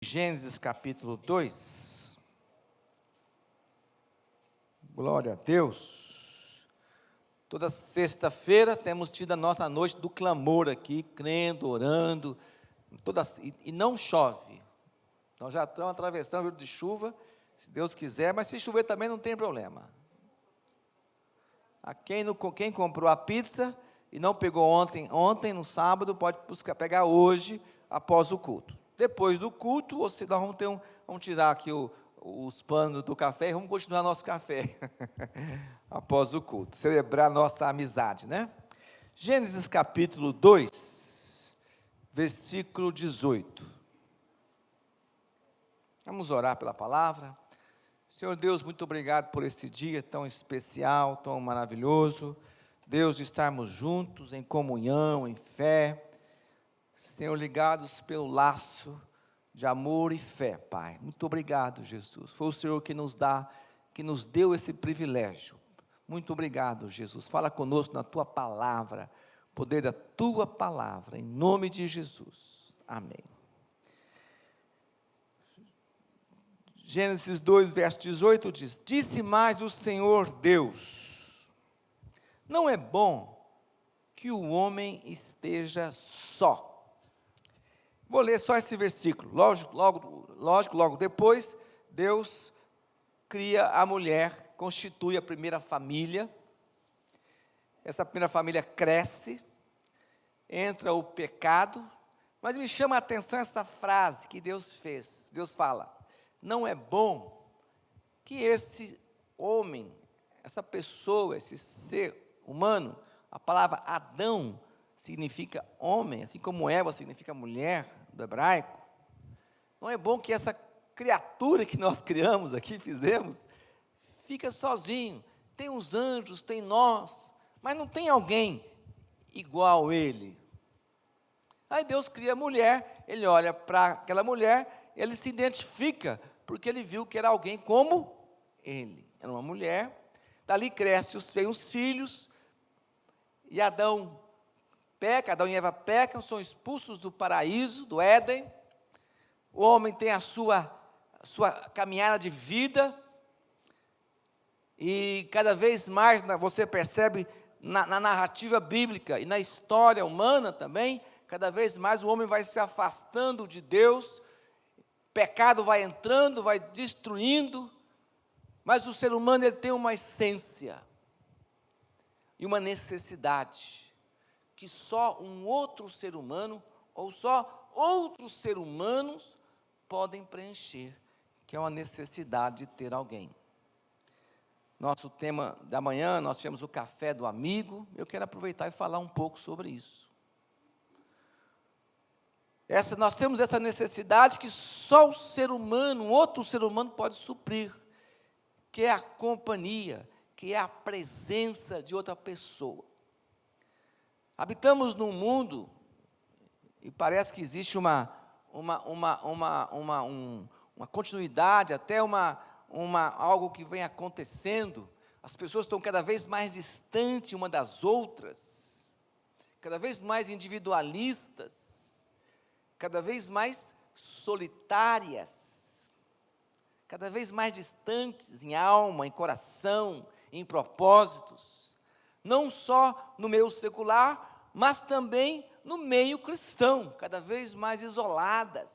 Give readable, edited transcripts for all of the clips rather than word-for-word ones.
Gênesis capítulo 2. Glória a Deus. Toda sexta-feira temos tido a nossa noite do clamor aqui, crendo, orando, e não chove. Nós já estamos atravessando o período de chuva, se Deus quiser, mas se chover também não tem problema. Quem comprou a pizza e não pegou ontem no sábado, pode pegar hoje, após o culto. Depois do culto, nós vamos tirar aqui os panos do café e vamos continuar nosso café, após o culto, celebrar nossa amizade, né? Gênesis capítulo 2, versículo 18. Vamos orar pela palavra. Senhor Deus, muito obrigado por esse dia tão especial, tão maravilhoso. Deus, de estarmos juntos em comunhão, em fé, Senhor, ligados pelo laço de amor e fé, Pai. Muito obrigado, Jesus. Foi o Senhor que nos deu esse privilégio. Muito obrigado, Jesus. Fala conosco na Tua palavra, poder da Tua palavra, em nome de Jesus. Amém. Gênesis 2, verso 18 diz: Disse mais o Senhor Deus: Não é bom que o homem esteja só. Vou ler só esse versículo. Logo depois, Deus cria a mulher, constitui a primeira família. Essa primeira família cresce, entra o pecado, mas me chama a atenção essa frase que Deus fez. Deus fala: não é bom que esse homem, essa pessoa, esse ser humano, a palavra Adão significa homem, assim como Eva significa mulher, do hebraico. Não é bom que essa criatura que nós criamos aqui, fizemos, fica sozinho. Tem os anjos, tem nós, mas não tem alguém igual a ele. Aí Deus cria a mulher, ele olha para aquela mulher, ele se identifica, porque ele viu que era alguém como ele. Era uma mulher, dali vem os filhos, e Adão e Eva pecam, são expulsos do paraíso, do Éden. O homem tem a sua caminhada de vida, e cada vez mais você percebe na narrativa bíblica e na história humana também, cada vez mais o homem vai se afastando de Deus, pecado vai entrando, vai destruindo, mas o ser humano ele tem uma essência e uma necessidade, que só um outro ser humano, ou só outros seres humanos, podem preencher, que é uma necessidade de ter alguém. Nosso tema da manhã, nós tivemos o café do amigo, eu quero aproveitar e falar um pouco sobre isso. Nós temos essa necessidade que só o ser humano, um outro ser humano pode suprir, que é a companhia, que é a presença de outra pessoa. Habitamos num mundo, e parece que existe uma continuidade, até algo que vem acontecendo. As pessoas estão cada vez mais distantes uma das outras, cada vez mais individualistas, cada vez mais solitárias, cada vez mais distantes em alma, em coração, em propósitos, não só no meio secular, mas também no meio cristão, cada vez mais isoladas.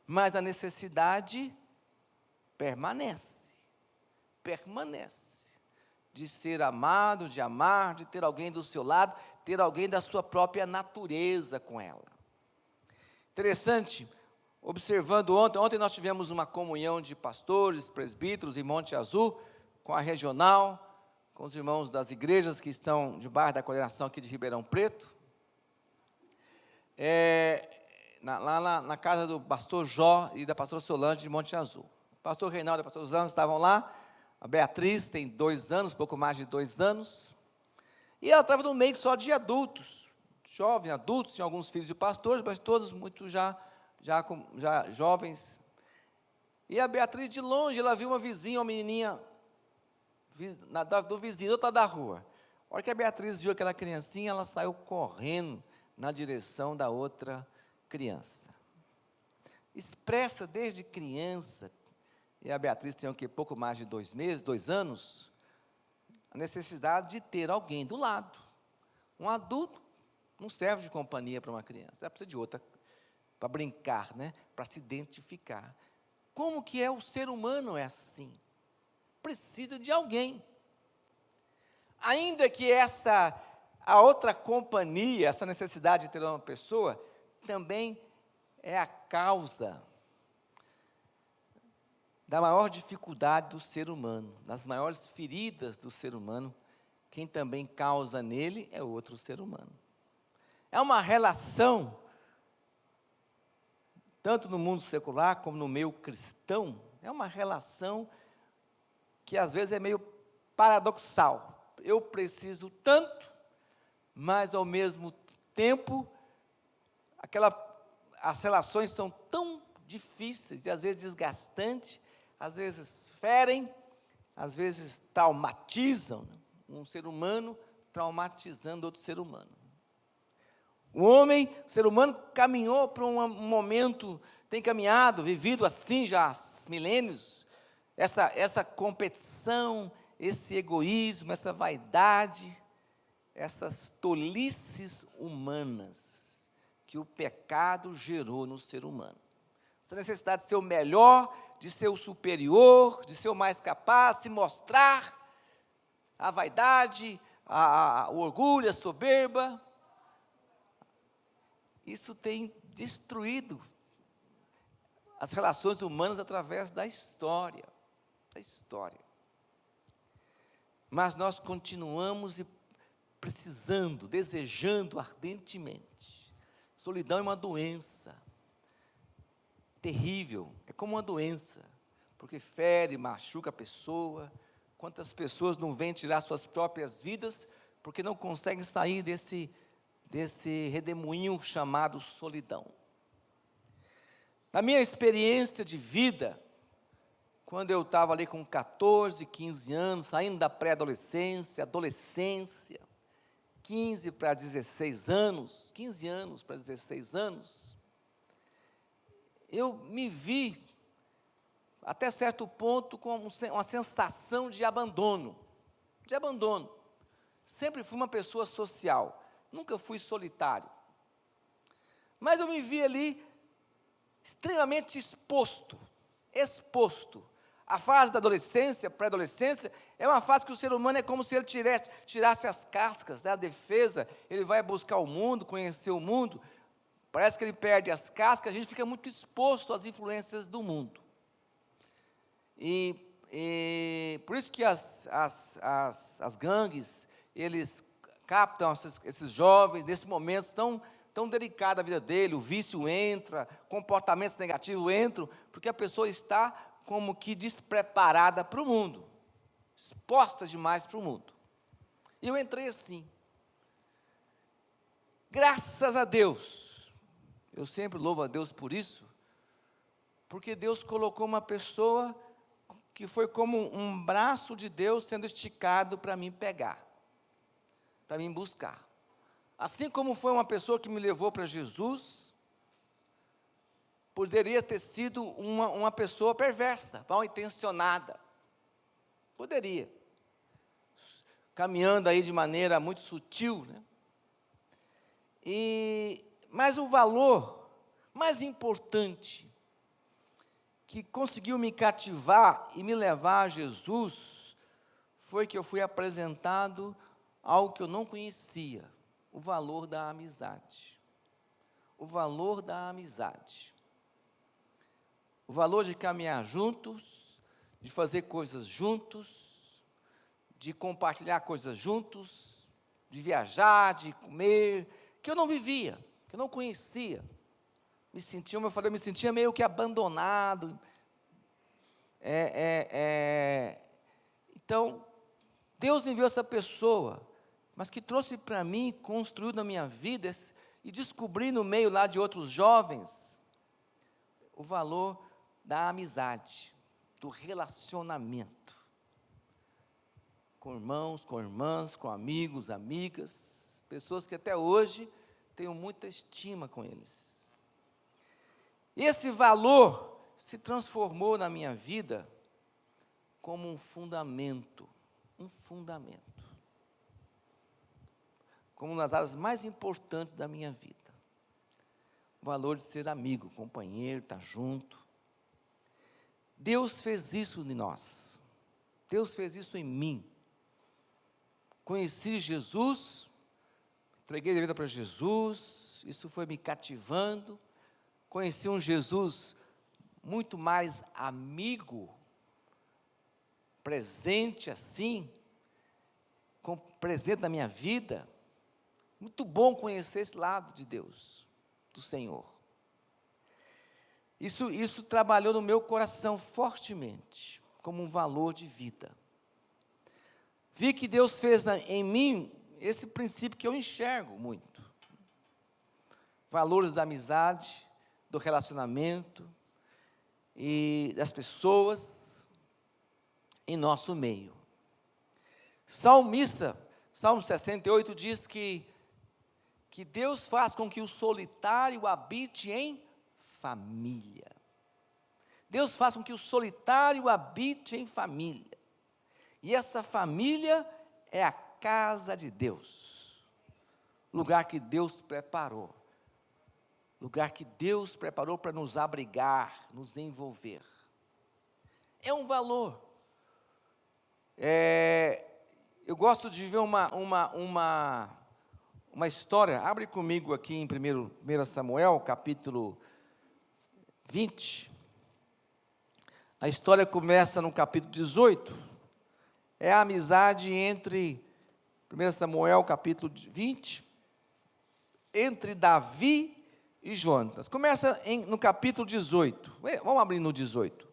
Mas a necessidade permanece, de ser amado, de amar, de ter alguém do seu lado, ter alguém da sua própria natureza com ela. Interessante, observando ontem nós tivemos uma comunhão de pastores, presbíteros em Monte Azul, com a regional, com os irmãos das igrejas que estão debaixo da coordenação aqui de Ribeirão Preto, lá na casa do pastor Jó e da pastora Solange de Monte Azul. O pastor Reinaldo e a pastora Suzana estavam lá, a Beatriz tem 2 anos, pouco mais de 2 anos, e ela estava no meio só de adultos, jovens, adultos, tinha alguns filhos de pastores, mas todos muito já jovens. E a Beatriz, de longe, ela viu uma vizinha, uma menininha, do vizinho, do outro lado da rua. A hora que a Beatriz viu aquela criancinha, ela saiu correndo na direção da outra criança. expressa desde criança, e a Beatriz tem o quê? Pouco mais de 2 meses, 2 anos, a necessidade de ter alguém do lado. Um adulto não serve de companhia para uma criança, ela precisa de outra, para brincar, né? Para se identificar. Como que é o ser humano é assim? Precisa de alguém. Ainda que a outra companhia, essa necessidade de ter uma pessoa, também é a causa da maior dificuldade do ser humano, das maiores feridas do ser humano. Quem também causa nele é outro ser humano. É uma relação, tanto no mundo secular como no meio cristão, é uma relação que às vezes é meio paradoxal. Eu preciso tanto, mas ao mesmo tempo, as relações são tão difíceis e às vezes desgastantes, às vezes ferem, às vezes traumatizam, né? Um ser humano traumatizando outro ser humano. O ser humano caminhou para um momento, tem caminhado, vivido assim já há milênios, essa competição, esse egoísmo, essa vaidade, essas tolices humanas que o pecado gerou no ser humano. Essa necessidade de ser o melhor, de ser o superior, de ser o mais capaz, se mostrar, a vaidade, o orgulho, a soberba. Isso tem destruído as relações humanas através da história. Mas nós continuamos precisando, desejando ardentemente. Solidão é uma doença terrível, é como uma doença, porque fere, machuca a pessoa. Quantas pessoas não vêm tirar suas próprias vidas, porque não conseguem sair desse redemoinho chamado solidão. Na minha experiência de vida, quando eu estava ali com 14, 15 anos, saindo da pré-adolescência, adolescência, 15 para 16 anos, 15 anos para 16 anos, eu me vi, até certo ponto, com uma sensação de abandono. Sempre fui uma pessoa social, nunca fui solitário. Mas eu me vi ali extremamente exposto. A fase da adolescência, pré-adolescência, é uma fase que o ser humano é como se ele tirasse as cascas da defesa, ele vai buscar o mundo, conhecer o mundo, parece que ele perde as cascas, a gente fica muito exposto às influências do mundo. E por isso que as gangues, eles captam esses jovens nesse momento tão delicado da vida dele, o vício entra, comportamentos negativos entram, porque a pessoa está como que despreparada para o mundo, exposta demais para o mundo. E eu entrei assim. Graças a Deus, eu sempre louvo a Deus por isso, porque Deus colocou uma pessoa que foi como um braço de Deus sendo esticado para mim pegar, para mim buscar. Assim como foi uma pessoa que me levou para Jesus, poderia ter sido uma pessoa perversa, mal intencionada. Poderia. Caminhando aí de maneira muito sutil, né? Mas o valor mais importante que conseguiu me cativar e me levar a Jesus foi que eu fui apresentado algo que eu não conhecia, o valor da amizade. O valor da amizade. O valor de caminhar juntos, de fazer coisas juntos, de compartilhar coisas juntos, de viajar, de comer, que eu não vivia, que eu não conhecia. Me sentia meio que abandonado. Então, Deus enviou essa pessoa, mas que trouxe para mim, construiu na minha vida, e descobri no meio lá de outros jovens, o valor da amizade, do relacionamento, com irmãos, com irmãs, com amigos, amigas, pessoas que até hoje tenho muita estima com eles. E esse valor se transformou na minha vida como um fundamento, como uma das áreas mais importantes da minha vida. O valor de ser amigo, companheiro, estar junto. Deus fez isso em nós. Deus fez isso em mim. Conheci Jesus, entreguei a vida para Jesus, isso foi me cativando. Conheci um Jesus muito mais amigo, presente assim, presente na minha vida. Muito bom conhecer esse lado de Deus, do Senhor. Isso trabalhou no meu coração fortemente, como um valor de vida. Vi que Deus fez em mim esse princípio que eu enxergo muito. Valores da amizade, do relacionamento e das pessoas em nosso meio. Salmista, Salmo 68 diz que Deus faz com que o solitário habite em família. Deus faz com que o solitário habite em família. E essa família é a casa de Deus. Lugar que Deus preparou. Lugar que Deus preparou para nos abrigar, nos envolver. É um valor. Eu gosto de ver uma história. Abre comigo aqui em 1 Samuel, capítulo 20. A história começa no capítulo 18. É a amizade entre 1 Samuel, capítulo 20, entre Davi e Jonatas. Começa no capítulo 18. Vamos abrir no 18.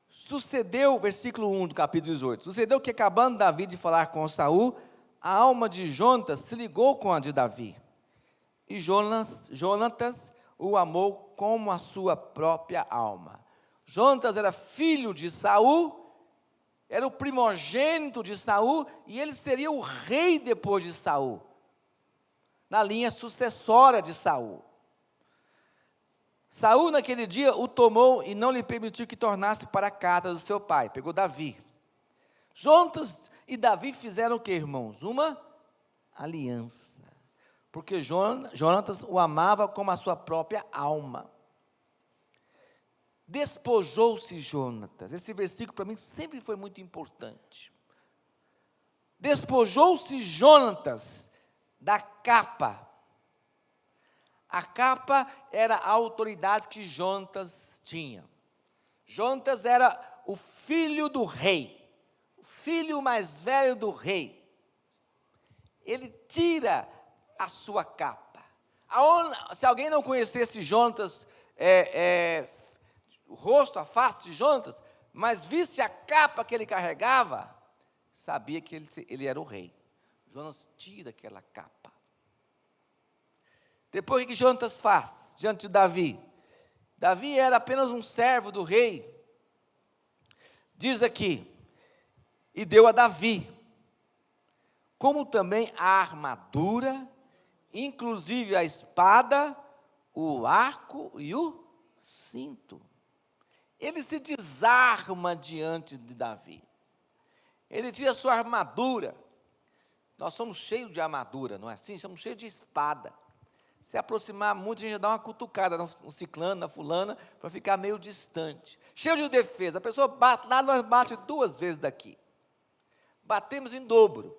Sucedeu, versículo 1 do capítulo 18. Sucedeu que, acabando Davi de falar com Saul, a alma de Jonatas se ligou com a de Davi. E Jonatas o amou como a sua própria alma. Jonatas era filho de Saul, era o primogênito de Saul, e ele seria o rei depois de Saul, na linha sucessória de Saul. Saul, naquele dia, o tomou e não lhe permitiu que tornasse para a casa do seu pai. Pegou Davi. Jonatas e Davi fizeram o que, irmãos? Uma aliança. Porque Jonatas o amava como a sua própria alma. Despojou-se Jonatas. Esse versículo para mim sempre foi muito importante. Despojou-se Jonatas da capa. A capa era a autoridade que Jonatas tinha. Jonatas era o filho do rei, o filho mais velho do rei. Ele tira a sua capa. Se alguém não conhecesse Jonatas, o rosto, a face de Jonatas, mas visse a capa que ele carregava, sabia que ele era o rei. Jonatas tira aquela capa. Depois o que Jonatas faz diante de Davi? Davi era apenas um servo do rei. Diz aqui, e deu a Davi, como também a armadura, inclusive a espada, o arco e o cinto. Ele se desarma diante de Davi. Ele tira a sua armadura. Nós somos cheios de armadura, não é assim? Somos cheios de espada. Se aproximar muito, a gente já dá uma cutucada no ciclano, na fulana, para ficar meio distante. Cheio de defesa. A pessoa bate lá, nós bate 2 vezes daqui. Batemos em dobro.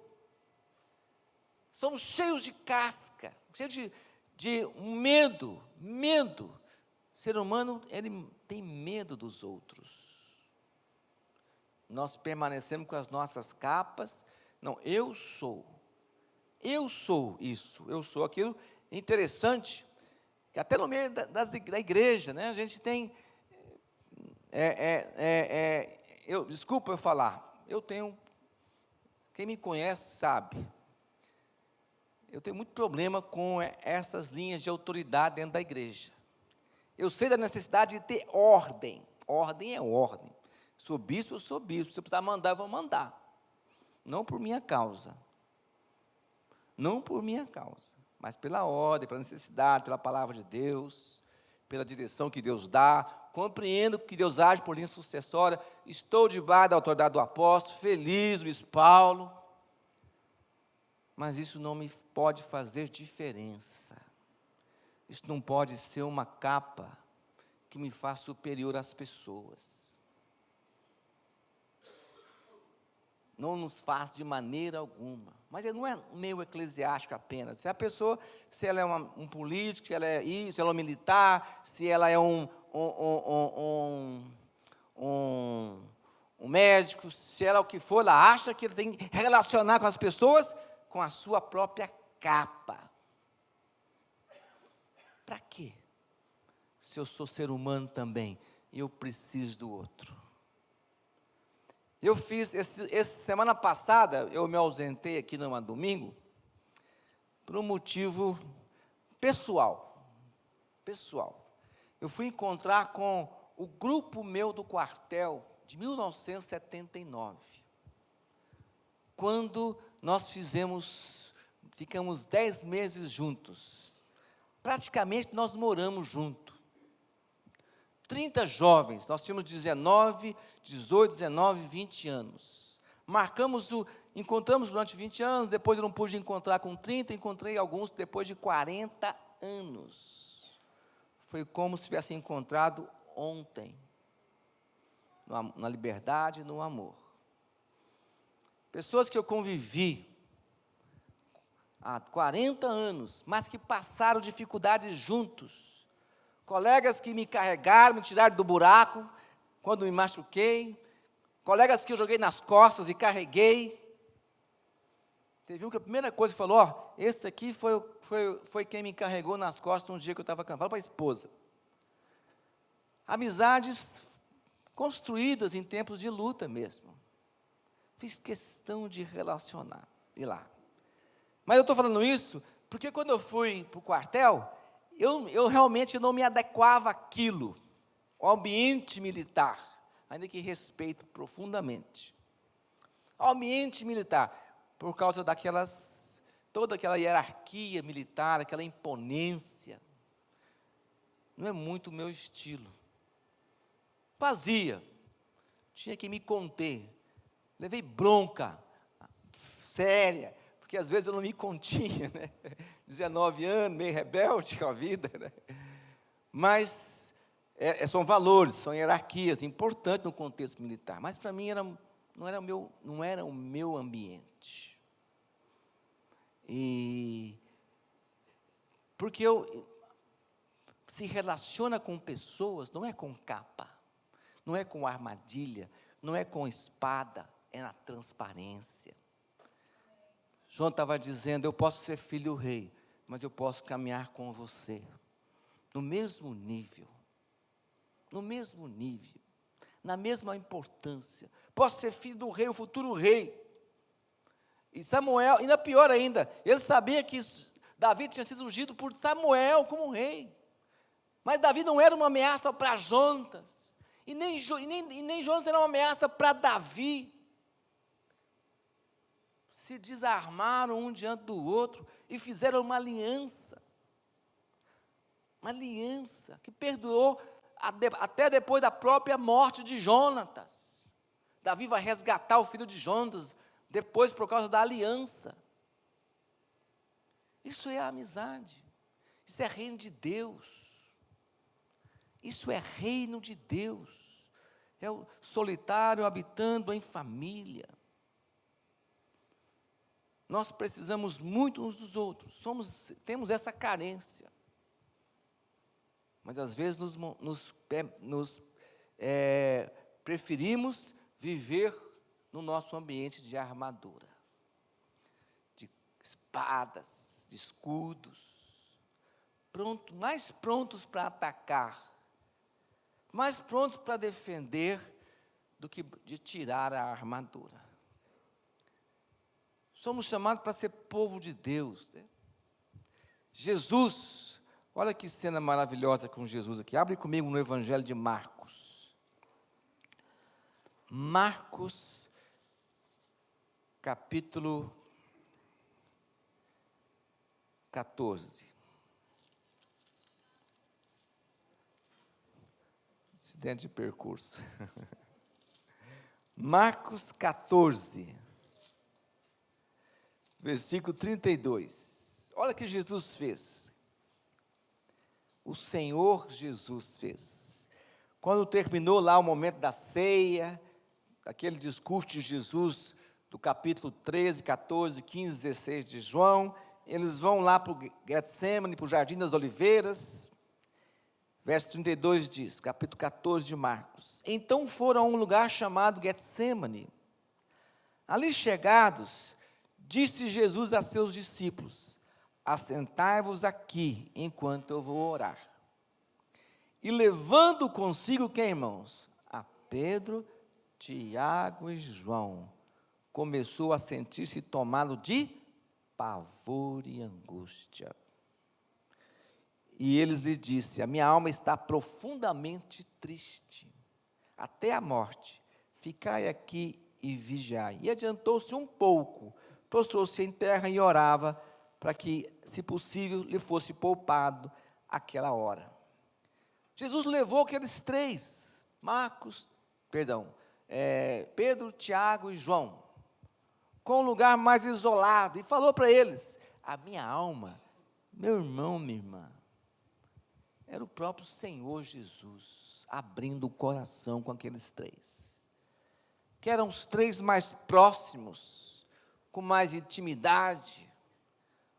Somos cheios de casca, cheios de medo. O ser humano, ele tem medo dos outros. Nós permanecemos com as nossas capas. Não, eu sou isso, eu sou aquilo. Interessante, que até no meio da igreja, né, a gente tem, desculpa eu falar, quem me conhece sabe, eu tenho muito problema com essas linhas de autoridade dentro da igreja. Eu sei da necessidade de ter ordem. Ordem é ordem. Sou bispo, eu sou bispo. Se eu precisar mandar, eu vou mandar. Não por minha causa. Não por minha causa. mas pela ordem, pela necessidade, pela palavra de Deus, pela direção que Deus dá, compreendo que Deus age por linha sucessória, estou debaixo da autoridade do apóstolo, feliz, Luiz Paulo, mas isso não me pode fazer diferença, isso não pode ser uma capa que me faz superior às pessoas, não nos faz de maneira alguma, mas não é meio eclesiástico apenas, se a pessoa, se ela é um político, se ela é isso, se ela é um militar, se ela é um médico, se ela é o que for, ela acha que tem que relacionar com as pessoas com a sua própria capa. Para quê? Se eu sou ser humano também, eu preciso do outro. Eu fiz, semana passada, eu me ausentei aqui no domingo, por um motivo pessoal. Eu fui encontrar com o grupo meu do quartel, de 1979, quando nós ficamos 10 meses juntos, praticamente nós moramos juntos, 30 jovens, nós tínhamos 19, 18, 19, 20 anos. Encontramos durante 20 anos, depois eu não pude encontrar com 30, encontrei alguns depois de 40 anos. Foi como se tivesse encontrado ontem, na liberdade e no amor. Pessoas que eu convivi há 40 anos, mas que passaram dificuldades juntos. Colegas que me carregaram, me tiraram do buraco, quando me machuquei. Colegas que eu joguei nas costas e carreguei. Teve um que a primeira coisa que falou, esse aqui foi quem me carregou nas costas um dia que eu estava cansado. Fala para a esposa. Amizades construídas em tempos de luta mesmo. Fiz questão de relacionar, ir lá. Mas eu estou falando isso, porque quando eu fui para o quartel, eu realmente não me adequava àquilo, ao ambiente militar, ainda que respeito profundamente. Ao ambiente militar, por causa toda aquela hierarquia militar, aquela imponência, não é muito o meu estilo. Tinha que me conter, levei bronca, séria, porque às vezes eu não me continha, né? 19 anos, meio rebelde com a vida, né? Mas são valores, são hierarquias importantes no contexto militar, mas para mim não era o meu ambiente. Porque se relaciona com pessoas, não é com capa, não é com armadilha, não é com espada, é na transparência. João estava dizendo, eu posso ser filho do rei, mas eu posso caminhar com você, no mesmo nível, na mesma importância. Posso ser filho do rei, o futuro rei. E Samuel, ainda pior ainda, ele sabia que Davi tinha sido ungido por Samuel como rei. Mas Davi não era uma ameaça para Jonatas, e nem Jonatas era uma ameaça para Davi. Se desarmaram um diante do outro e fizeram uma aliança que perdurou até depois da própria morte de Jonatas. Davi vai resgatar o filho de Jonatas depois por causa da aliança. Isso é a amizade, isso é reino de Deus, isso é reino de Deus, é o solitário habitando em família. Nós precisamos muito uns dos outros, temos essa carência, mas às vezes preferimos viver no nosso ambiente de armadura, de espadas, de escudos, mais prontos para atacar, mais prontos para defender do que de tirar a armadura. Somos chamados para ser povo de Deus, né? Jesus, olha que cena maravilhosa com Jesus aqui. Abre comigo no Evangelho de Marcos. Marcos, capítulo 14. Acidente de percurso. Marcos 14, versículo 32. Olha o que Jesus fez. O Senhor Jesus fez. Quando terminou lá o momento da ceia, aquele discurso de Jesus, do capítulo 13, 14, 15, 16 de João, eles vão lá para o Getsemane, para o Jardim das Oliveiras. Verso 32 diz, capítulo 14 de Marcos. Então foram a um lugar chamado Getsemane. Ali chegados, disse Jesus a seus discípulos: assentai-vos aqui, enquanto eu vou orar. E levando consigo quem, irmãos? A Pedro, Tiago e João, começou a sentir-se tomado de pavor e angústia. E eles lhe disse: a minha alma está profundamente triste, até a morte. Ficai aqui e vigiai. E adiantou-se um pouco, prostrou-se em terra e orava, para que, se possível, lhe fosse poupado aquela hora. Jesus levou aqueles três, Pedro, Tiago e João, com um lugar mais isolado, e falou para eles: a minha alma, meu irmão, minha irmã, era o próprio Senhor Jesus, abrindo o coração com aqueles três, que eram os três mais próximos, com mais intimidade,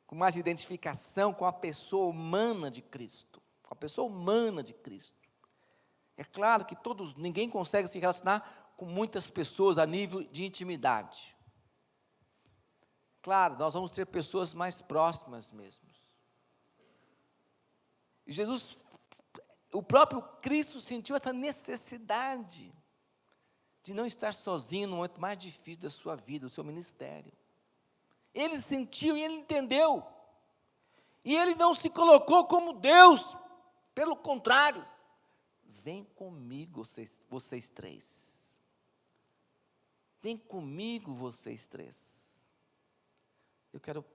com mais identificação com a pessoa humana de Cristo, com a pessoa humana de Cristo. É claro que ninguém consegue se relacionar com muitas pessoas a nível de intimidade. Claro, nós vamos ter pessoas mais próximas mesmo. E Jesus, o próprio Cristo sentiu essa necessidade de não estar sozinho no momento mais difícil da sua vida, do seu ministério. Ele sentiu e ele entendeu. E ele não se colocou como Deus, pelo contrário. Vem comigo, vocês três. Vem comigo, vocês três. Eu quero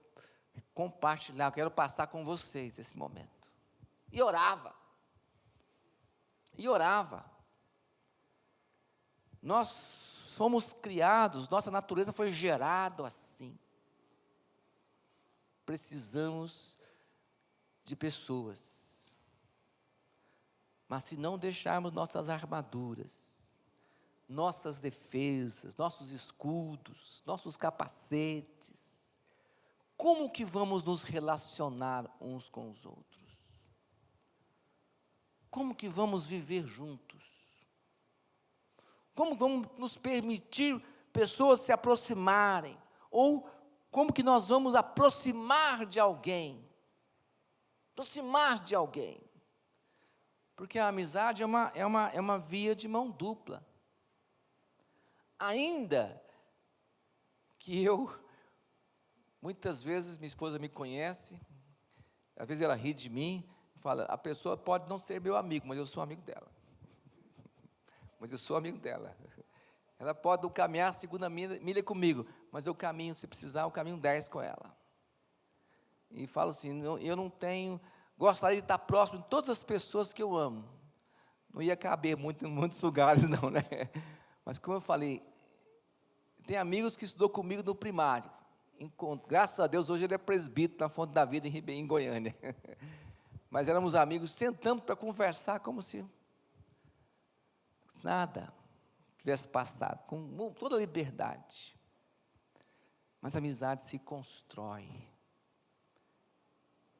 compartilhar, eu quero passar com vocês esse momento. E orava. E orava. Nós fomos criados, nossa natureza foi gerada assim. Precisamos de pessoas. Mas se não deixarmos nossas armaduras, nossas defesas, nossos escudos, nossos capacetes, como que vamos nos relacionar uns com os outros? Como que vamos viver juntos? Como vamos nos permitir pessoas se aproximarem? Ou como que nós vamos aproximar de alguém? Aproximar de alguém. Porque a amizade é uma via de mão dupla. Ainda que muitas vezes minha esposa me conhece, às vezes ela ri de mim, fala, a pessoa pode não ser meu amigo, mas eu sou amigo dela. Mas eu sou amigo dela. Ela pode não caminhar a segunda milha comigo, mas eu caminho, se precisar, eu caminho 10 com ela. E falo assim, eu não tenho, gostaria de estar próximo de todas as pessoas que eu amo. Não ia caber muito em muitos lugares não, né? Mas como eu falei, tem amigos que estudou comigo no primário. Graças a Deus, hoje ele é presbítero na Fonte da Vida em Goiânia. Mas éramos amigos, sentamos para conversar como se nada tivesse passado, com toda a liberdade. Mas a amizade se constrói,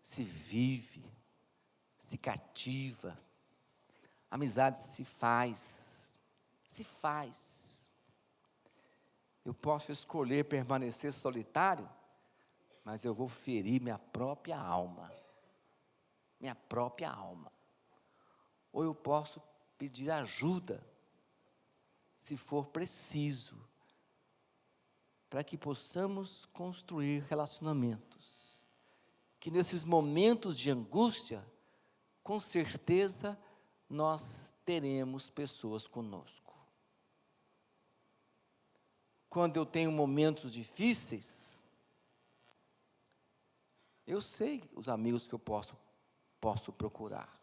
se vive, se cativa. A amizade se faz. Eu posso escolher permanecer solitário, mas eu vou ferir minha própria alma. Minha própria alma. Ou eu posso pedir ajuda, se for preciso, para que possamos construir relacionamentos, que nesses momentos de angústia, com certeza, nós teremos pessoas conosco. Quando eu tenho momentos difíceis, Eu sei os amigos que eu posso procurar.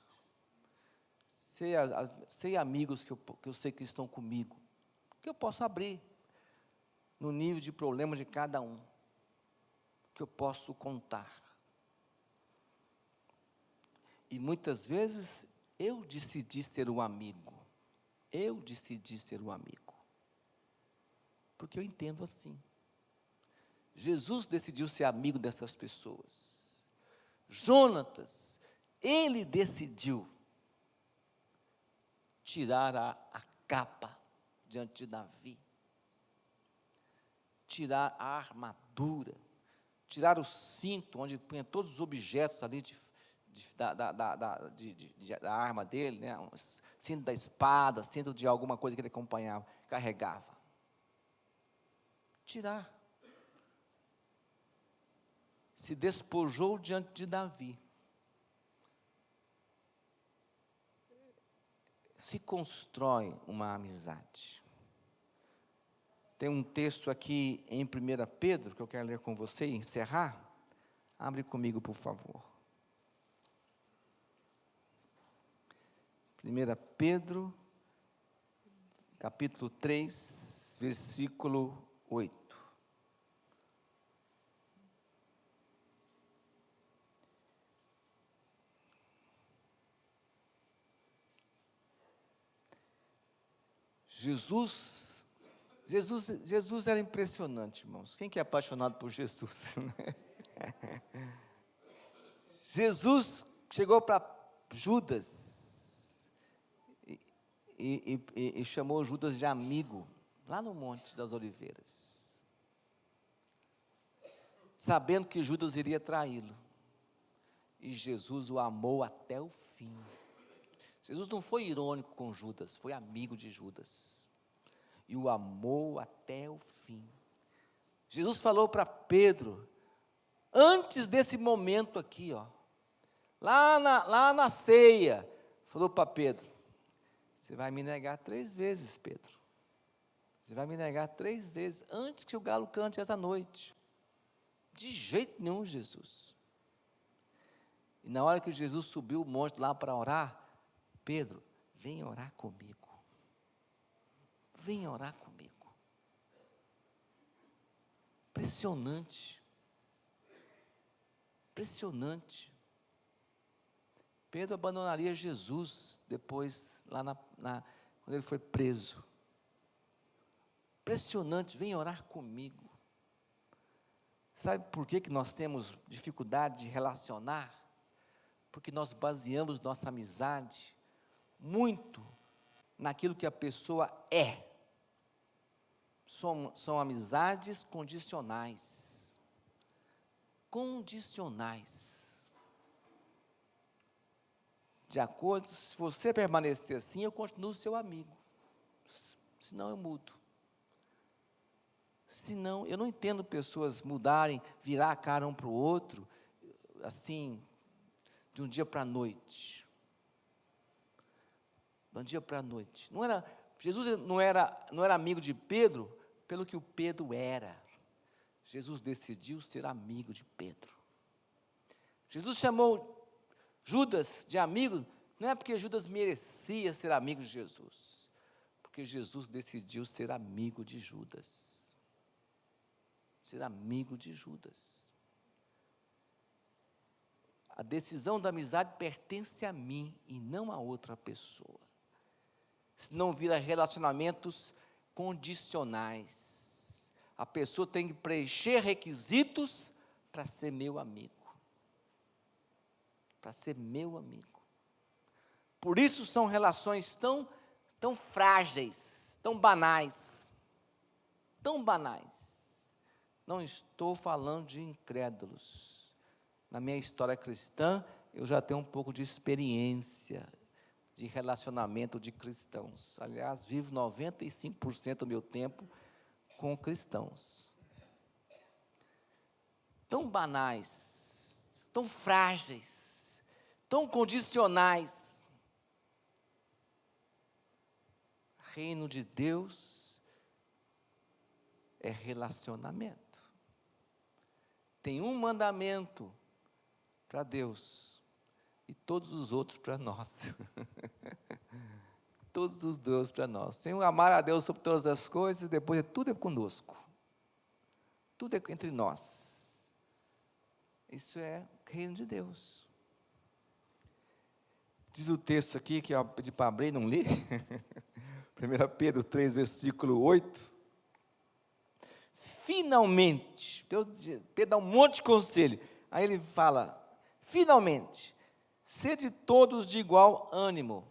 Sei amigos que eu sei que estão comigo, que eu posso abrir no nível de problema de cada um, que eu posso contar. E muitas vezes eu decidi ser um amigo. Eu decidi ser um amigo. Porque eu entendo assim. Jesus decidiu ser amigo dessas pessoas. Jonatas, ele decidiu tirar a capa diante de Davi, tirar a armadura, tirar o cinto, onde punha todos os objetos ali da arma dele, né? Cinto da espada, cinto de alguma coisa que ele acompanhava, carregava. Tirar. Se despojou diante de Davi. Se constrói uma amizade. Tem um texto aqui em 1 Pedro, que eu quero ler com você e encerrar. Abre comigo, por favor. 1 Pedro, capítulo 3, versículo 8. Jesus era impressionante, irmãos. Quem que é apaixonado por Jesus? Jesus chegou para Judas e chamou Judas de amigo, lá no Monte das Oliveiras, sabendo que Judas iria traí-lo. E Jesus o amou até o fim. Jesus não foi irônico com Judas, foi amigo de Judas. E o amou até o fim. Jesus falou para Pedro, antes desse momento aqui, lá na ceia, falou para Pedro, você vai me negar 3 vezes, Pedro. Você vai me negar 3 vezes, antes que o galo cante essa noite. De jeito nenhum, Jesus. E na hora que Jesus subiu o monte lá para orar, Pedro, vem orar comigo. Vem orar comigo. Impressionante. Impressionante. Pedro abandonaria Jesus depois, lá quando ele foi preso. Impressionante, vem orar comigo. Sabe por que nós temos dificuldade de relacionar? Porque nós baseamos nossa amizade muito naquilo que a pessoa é. São amizades condicionais. Condicionais. De acordo, se você permanecer assim, eu continuo seu amigo. Senão eu mudo. Senão, eu não entendo pessoas mudarem, virar a cara um para o outro, assim, de um dia para a noite. De um dia para a noite. Jesus não era amigo de Pedro pelo que o Pedro era. Jesus decidiu ser amigo de Pedro. Jesus chamou Judas de amigo, não é porque Judas merecia ser amigo de Jesus, porque Jesus decidiu ser amigo de Judas. Ser amigo de Judas. A decisão da amizade pertence a mim e não a outra pessoa. Senão vira relacionamentos condicionais. A pessoa tem que preencher requisitos para ser meu amigo. Para ser meu amigo. Por isso são relações tão frágeis, tão banais. Tão banais. Não estou falando de incrédulos. Na minha história cristã, eu já tenho um pouco de experiência de relacionamento de cristãos. Aliás, vivo 95% do meu tempo com cristãos. Tão banais, tão frágeis, tão condicionais. Reino de Deus é relacionamento. Tem um mandamento para Deus e todos os outros para nós. Todos os dois para nós. Tem um amar a Deus sobre todas as coisas, depois tudo é conosco. Tudo é entre nós. Isso é o reino de Deus. Diz o texto aqui, que eu pedi para abrir e não li. 1 Pedro 3, versículo 8. Finalmente, Pedro dá um monte de conselho. Aí ele fala, finalmente, sede todos de igual ânimo,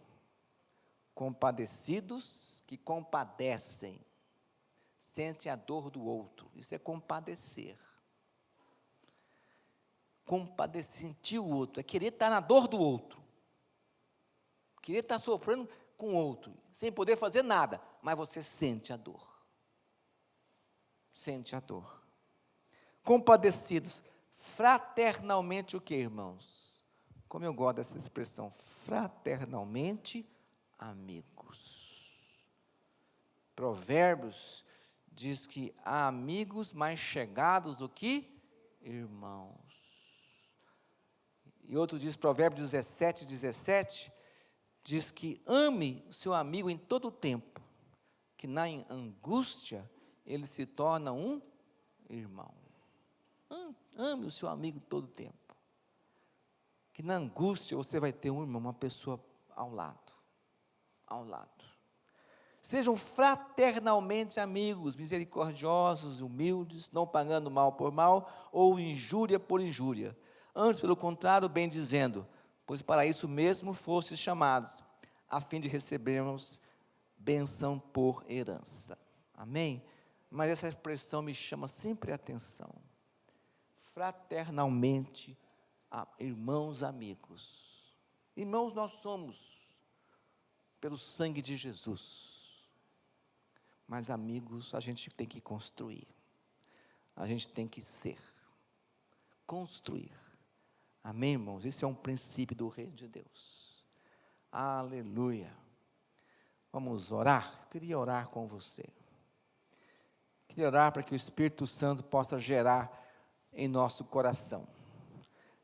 compadecidos que compadecem, sentem a dor do outro. Isso é compadecer. Compadecer, sentir o outro, é querer estar na dor do outro. Querer estar sofrendo com o outro, sem poder fazer nada, mas você sente a dor. Sente a dor. Compadecidos, fraternalmente o que, irmãos? Como eu gosto dessa expressão, fraternalmente amigos. Provérbios diz que há amigos mais chegados do que irmãos. E outro diz, Provérbios 17, 17, diz que ame o seu amigo em todo o tempo, que na angústia ele se torna um irmão. Ame o seu amigo todo o tempo, que na angústia você vai ter um irmão, uma pessoa ao lado. Sejam fraternalmente amigos, misericordiosos, humildes, não pagando mal por mal, ou injúria por injúria. Antes, pelo contrário, bem dizendo, pois para isso mesmo fostes chamados, a fim de recebermos bênção por herança. Amém? Mas essa expressão me chama sempre a atenção. Fraternalmente, irmãos amigos. Irmãos nós somos, pelo sangue de Jesus. Mas amigos a gente tem que construir. A gente tem que ser. Construir. Amém, irmãos? Esse é um princípio do reino de Deus. Aleluia. Vamos orar? Eu queria orar com você. Queria orar para que o Espírito Santo possa gerar em nosso coração.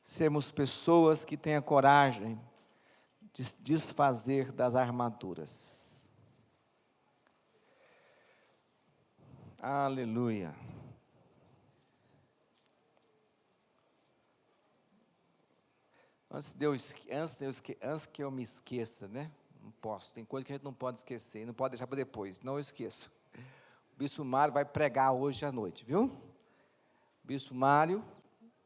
Sermos pessoas que tenham coragem de desfazer das armaduras. Aleluia. Antes que eu me esqueça, né? Não posso, tem coisa que a gente não pode esquecer, não pode deixar para depois, não eu esqueço. O Bispo Mário vai pregar hoje à noite, viu? O Bispo Mário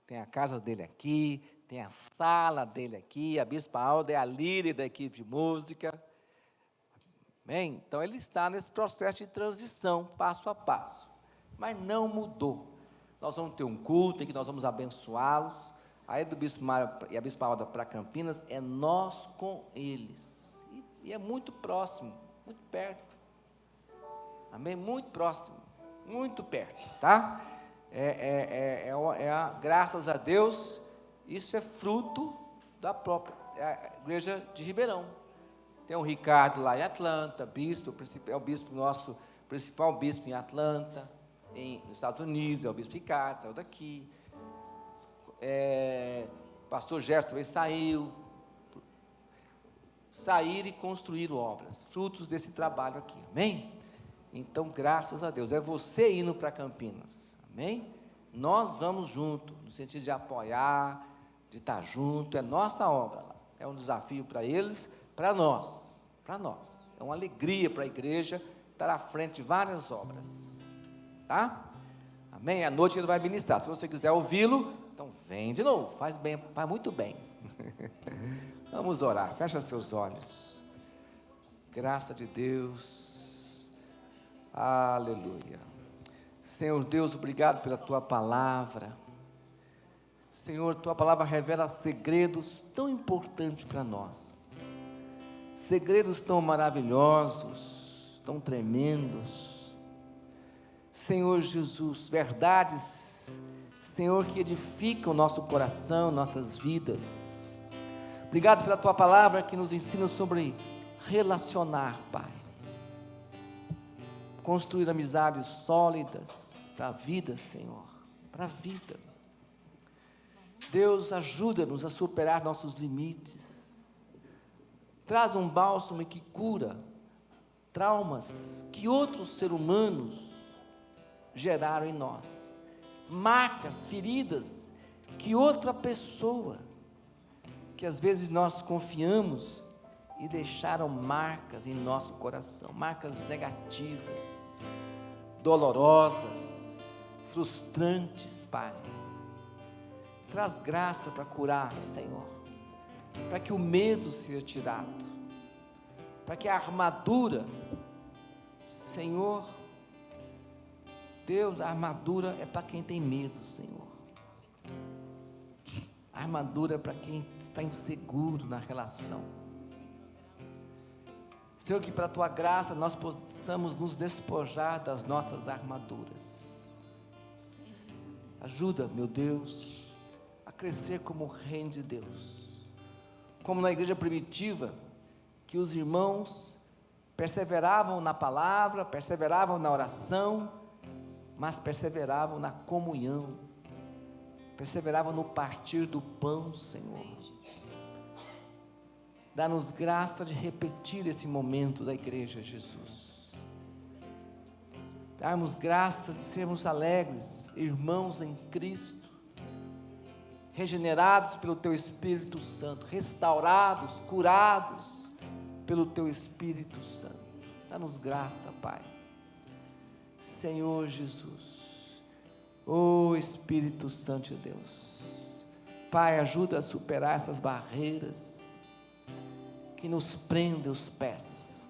tem a casa dele aqui, tem a sala dele aqui, a Bispa Alda é a líder da equipe de música. Bem, então ele está nesse processo de transição, passo a passo, mas não mudou. Nós vamos ter um culto em que nós vamos abençoá-los. Aí do Bispo Mário e a Bispa Alda para Campinas, é nós com eles, e é muito próximo, muito perto, amém? Muito próximo, muito perto, tá? Graças a Deus, isso é fruto da própria igreja de Ribeirão. Tem o Ricardo lá em Atlanta, bispo, é o bispo nosso, principal bispo em Atlanta, nos Estados Unidos, é o bispo Ricardo, saiu daqui. Pastor Gerson também saíram e construíram obras, frutos desse trabalho aqui, amém? Então, graças a Deus, é você indo para Campinas, amém? Nós vamos junto, no sentido de apoiar, de estar junto, é nossa obra lá, é um desafio para eles, para nós, é uma alegria para a igreja estar à frente de várias obras, tá? Amém? À noite ele vai ministrar, se você quiser ouvi-lo, então vem de novo, faz muito bem. Vamos orar, fecha seus olhos. Graça de Deus, aleluia. Senhor Deus, obrigado pela tua palavra. Senhor, tua palavra revela segredos tão importantes para nós, segredos tão maravilhosos, tão tremendos. Senhor Jesus, verdades, Senhor, que edificam o nosso coração, nossas vidas. Obrigado pela tua palavra que nos ensina sobre relacionar, Pai. Construir amizades sólidas para a vida, Senhor, para a vida. Deus, ajuda-nos a superar nossos limites. Traz um bálsamo que cura traumas que outros seres humanos geraram em nós. Marcas, feridas que outra pessoa, que às vezes nós confiamos e deixaram marcas em nosso coração, marcas negativas, dolorosas, frustrantes, Pai. Traz graça para curar, Senhor, para que o medo seja tirado, para que a armadura, Senhor, Deus, a armadura é para quem tem medo, Senhor. A armadura é para quem está inseguro na relação. Senhor, que para a Tua graça nós possamos nos despojar das nossas armaduras. Ajuda, meu Deus, a crescer como reino de Deus. Como na igreja primitiva, que os irmãos perseveravam na palavra, perseveravam na oração, mas perseveravam na comunhão, perseveravam no partir do pão, Senhor. Dá-nos graça de repetir esse momento da igreja, Jesus. Dá-nos graça de sermos alegres, irmãos em Cristo, regenerados pelo Teu Espírito Santo, restaurados, curados pelo Teu Espírito Santo. Dá-nos graça, Pai. Senhor Jesus, ó Espírito Santo de Deus, Pai, ajuda a superar essas barreiras que nos prendem os pés,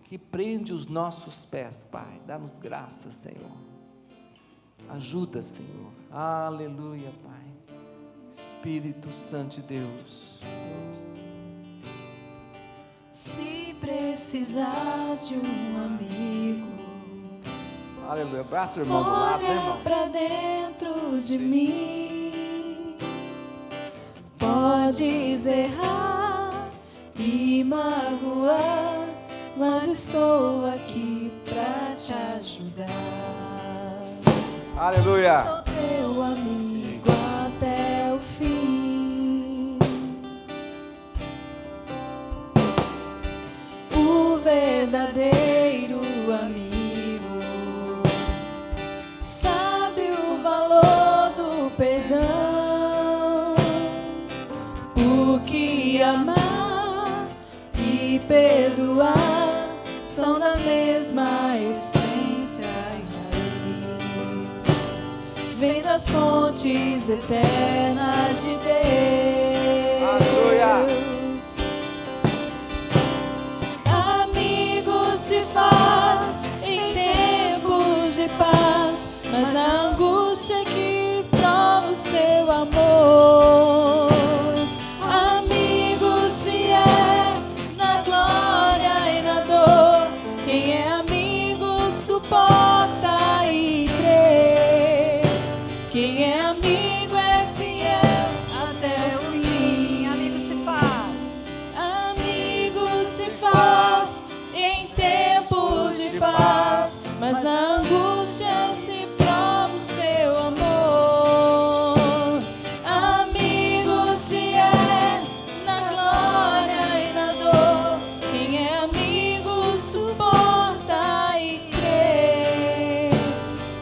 que prende os nossos pés, Pai. Dá-nos graça, Senhor. Ajuda, Senhor. Aleluia, Pai. Espírito Santo de Deus. Se precisar de um amigo, aleluia. Abraça o irmão do lado, né, irmão? olha pra dentro de mim. Podes errar e magoar, mas estou aqui pra te ajudar. Aleluia. Sou teu amigo até o fim. O verdadeiro amigo sabe o valor do perdão, porque amar e perdoar são da mesma essência e raiz, vem das fontes eternas de Deus. Aleluia. Amigo se faz em tempos de paz, mas na angústia que prova o seu amor. Amigo se é na glória e na dor, quem é amigo suporta e crê. Quem é amigo é fiel até o fim. Amigo se faz. Amigo se faz em tempos de paz, mas na angústia se prova o seu amor. Amigo se é na glória e na dor, quem é amigo suporta e crê.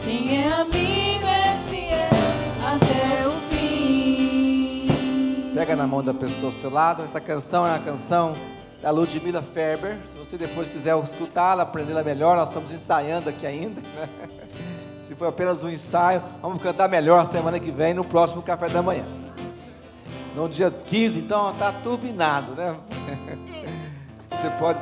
Quem é amigo é fiel até o fim. Pega na mão da pessoa ao seu lado. Essa canção é uma canção da Ludmila Ferber. Se você depois quiser escutá-la, aprendê-la melhor, nós estamos ensaiando aqui ainda, né? Se foi apenas um ensaio, vamos cantar melhor semana que vem, no próximo café da manhã. No dia 15, então, está turbinado, né? Você pode